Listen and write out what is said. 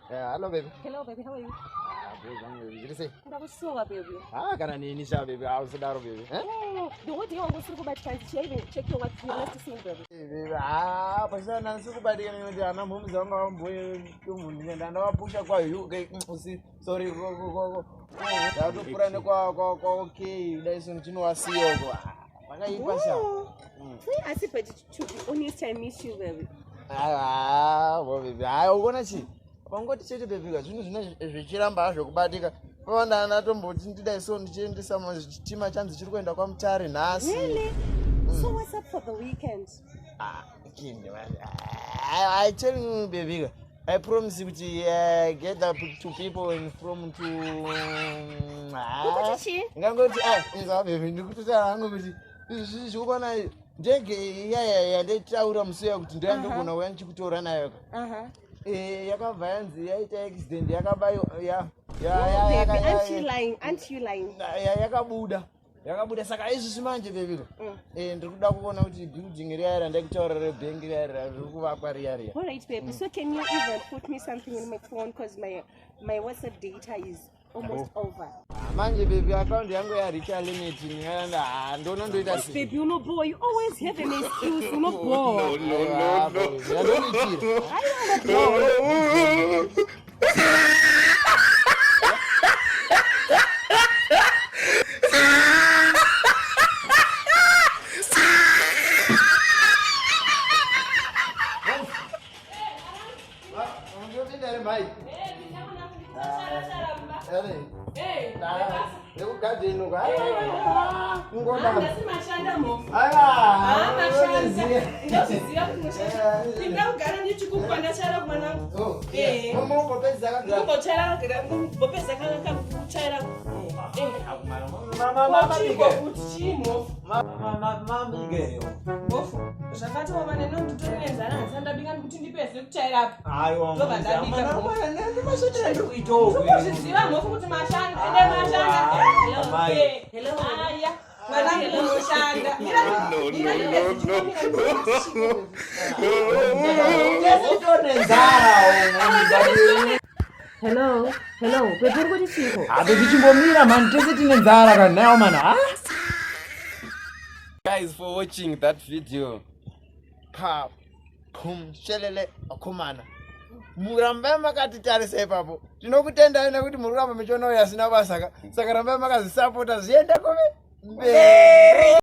Hello, baby. Hello, baby. How are you? Baby, what say? Ndakusuka, baby. Kana nini sha baby? Awusidaro baby. Oh, the what you want to go back to check your what you left to baby. Baby, pasana nsikubadika ngoti ana mumuzi wanga wamboye kumunhu nenda ndawapusha kwa usi sorry go. Ndapura nekwa okay, daiso ndinowasiyo kwa. Makaipa sha. I see but to be honest I miss you baby. Baby. Ukona chi? Pangoti chete baby zvinhu zvichiramba zvokubatika. Pawanda ndatomboti ndidaiso ndichiendesa chitima chanzi chiri kuenda kwaMutare nhasi. Really? So what's up for the weekend? Kindi man. I tell you baby, I promise you to get up to people and from to ngangoti inga baby ndikutotara hangu kuti zvikuona ndege yaya ndetaura museya kuti ndandogona uya ndichikutora nayo. Yakabva yanzi yaita accident yakabayo aren't you lying? Yakabuda saka izvi manje baby. Ndikuda kuona kuti building riya ndakutaura rebank riya riri kuvakwa riya. All right baby, so can you even put me something in my phone because my WhatsApp data is almost over. Manje baby account yangu ya reach limit nganda ndona ndoita si. Baby you boy, you always have an excuse, you know boy. Hello, baby, what is it? Guys, for watching that video. Shelele akomana. Muramba makatitarise ipapo. Tinokutendai nekuti muramba michono yasina basa. Saka ramba makazisupporta ziende kome.